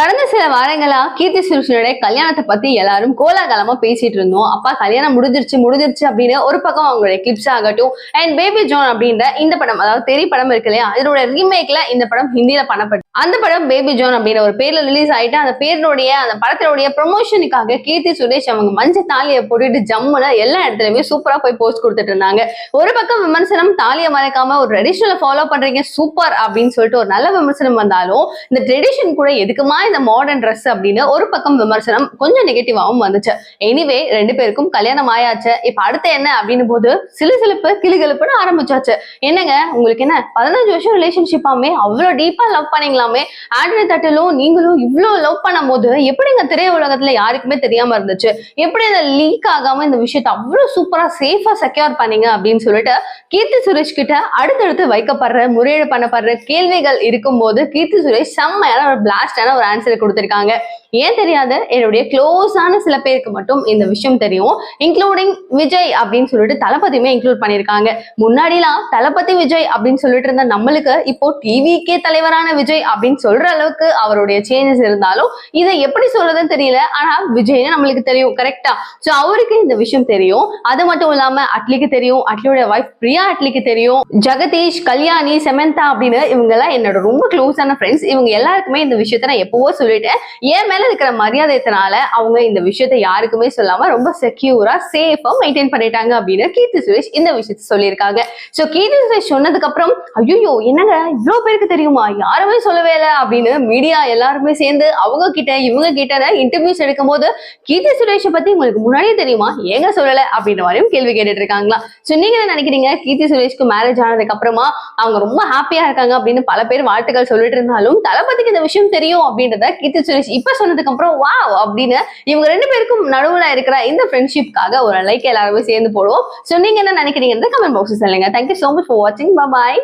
கடந்த சில வாரங்களா கீர்த்தி சுரேஷனுடைய கல்யாணத்தை பத்தி எல்லாரும் கோலாகலமா பேசிட்டு இருந்தோம். அப்பா கல்யாணம் முடிஞ்சிருச்சு அப்படின்னு ஒரு பக்கம் அவங்களுடைய கிளிப்ஸ் ஆகட்டும் அண்ட் பேபி ஜான் அப்படின்ற இந்த படம், அதாவது தெரி படம் இருக்கு இல்லையா, இதோட ரீமேக்ல இந்த படம் ஹிந்தியில பண்ணப்பட்டு அந்த படம் பேபி ஜான் அப்படின்ற ஒரு பேர்ல ரிலீஸ் ஆயிட்டு அந்த பேருடைய அந்த படத்தினுடைய ப்ரொமோஷனுக்காக கீர்த்தி சுரேஷ் அவங்க மஞ்சள் தாலியை போட்டுட்டு ஜம்முன்னு எல்லா இடத்துலயுமே சூப்பரா போய் போஸ்ட் கொடுத்துட்டு இருந்தாங்க. ஒரு பக்கம் விமர்சனம், தாலியை மறைக்காம ஒரு ட்ரெடிஷனலை ஃபாலோ பண்றீங்க சூப்பர் அப்படின்னு சொல்லிட்டு ஒரு நல்ல விமர்சனம் வந்தாலும், இந்த ட்ரெடிஷன் கூட எதுக்குமா இந்த மாடர்ன் ட்ரெஸ் அப்படின்னு ஒரு பக்கம் விமர்சனம் கொஞ்சம் நெகட்டிவாவும் வந்துச்சு. எனிவே ரெண்டு பேருக்கும் கல்யாணம் ஆயாச்சு. இப்ப அடுத்து என்ன அப்படின்னு போது சிலுசிலுப்பு கிளுகிளுப்புன்னு ஆரம்பிச்சாச்சு. என்னங்க உங்களுக்கு என்ன 15 வருஷம் ரிலேஷன்ஷிப்பாமே, அவ்வளவு டீப்பா லவ் பண்ணீங்களாமே, ஆண்டனி தட்டிலும் நீங்களும் இவ்வளவு லவ் பண்ணும் போது எப்படிங்க திரை உலகத்துல யாருக்குமே தெரியாம இருந்துச்சு, எப்படி அந்த லீக் ஆகாம இந்த விஷயத்த அவ்வளவு சூப்பரா சேஃபா செக்யூர் பண்ணீங்க அப்படின்னு சொல்லிட்டு கீர்த்தி சுரேஷ் கிட்ட அடுத்தடுத்து வைக்கப்படுற முறையீடு பண்ணப்படுற கேள்விகள் இருக்கும் போது கீர்த்தி சுரேஷ் செம்மையான ஒரு பிளாஸ்டான ஒரு ஆன்சர் கொடுத்திருக்காங்க. ஏன் தெரியாது, என்னுடைய க்ளோஸான சில பேருக்கு மட்டும் இந்த விஷயம் தெரியும், இன்க்ளூடிங் விஜய் அப்படின்னு சொல்லிட்டு தளபதியுமே இன்க்ளூட் பண்ணிருக்காங்க. முன்னாடிலாம் தளபதி விஜய் அப்படின்னு சொல்லிட்டு இருந்த நம்மளுக்கு இப்போ டிவிக்கே தலைவரான விஜய் அப்படின்னு சொல்ற அளவுக்கு அவருடைய சேஞ்சஸ் இருந்தாலும் இதை எப்படி சொல்றதுன்னு தெரியல. ஆனா விஜய்னு நம்மளுக்கு தெரியும் கரெக்டா. சோ அவருக்கு இந்த விஷயம் தெரியும். அது மட்டும் இல்லாம அட்லிக்கு தெரியும், அட்லியோட வைஃப் பிரியா அட்லிக்கு தெரியும், ஜெகதீஷ், கல்யாணி, செமந்தா அப்படின்னு இவங்க எல்லாம் என்னோட ரொம்ப க்ளோஸான ஃப்ரெண்ட்ஸ். இவங்க எல்லாருக்குமே இந்த விஷயத்த நான் எப்பவோ சொல்லிட்டேன். ஏன் மேல இருக்கிற மரியாதைனால அவங்க இந்த விஷயத்த யாருக்குமே சொல்லாம ரொம்ப செக்யூரா சேஃபா மெயின்டைன் பண்ணிட்டாங்க அப்படின்னு கீர்த்தி சுரேஷ் இந்த விஷயத்த சொல்லியிருக்காங்க. சோ கீர்த்தி சுரேஷ் சொன்னதுக்கு அப்புறம் ஐயோ என்னங்க இவ்வளவு பேருக்கு தெரியுமா, யாருமே சொல்லவே இல்லை அப்படின்னு மீடியா எல்லாருமே சேர்ந்து அவங்க கிட்ட இவங்க கிட்ட இன்டர்வியூஸ் எடுக்கும் போது கீர்த்தி சுரேஷ் பத்தி உங்களுக்கு முன்னாடியே தெரியுமா, ஏங்க சொல்லல அப்படின்ற மாதிரியும் கேள்வி கேட்டுட்டு இருக்காங்களா. சோ நீங்க என்ன நினைக்கிறீங்க, கீர்த்தி சுரேஷ்க்கு மேரேஜ் ஆனதுக்கு அப்புறமா அவங்க ரொம்ப ஹாப்பியா இருக்காங்க அப்படின்னு பல பேர் வாழ்த்துக்கள் சொல்லிட்டு இருந்தாலும் தளபதிக்கு இந்த விஷயம் தெரியும் அப்படின்றத கீர்த்தி சுரேஷ் இப்ப சொன்னதுக்கு அப்புறம் வாவ் அப்படின்னு இவங்க ரெண்டு பேருக்கும் நடுவுல இருக்கிற இந்த ஃப்ரெண்ட்ஷிப்காக ஒரு லைக் எல்லாருமே சேர்ந்து போடுவோம். சோ நீங்க என்ன நினைக்கிறீங்கன்றத கமெண்ட் பாக்ஸ்ல சொல்லுங்க. தேங்க்யூ சோ மச் ஃபார் வாட்சிங். Bye bye.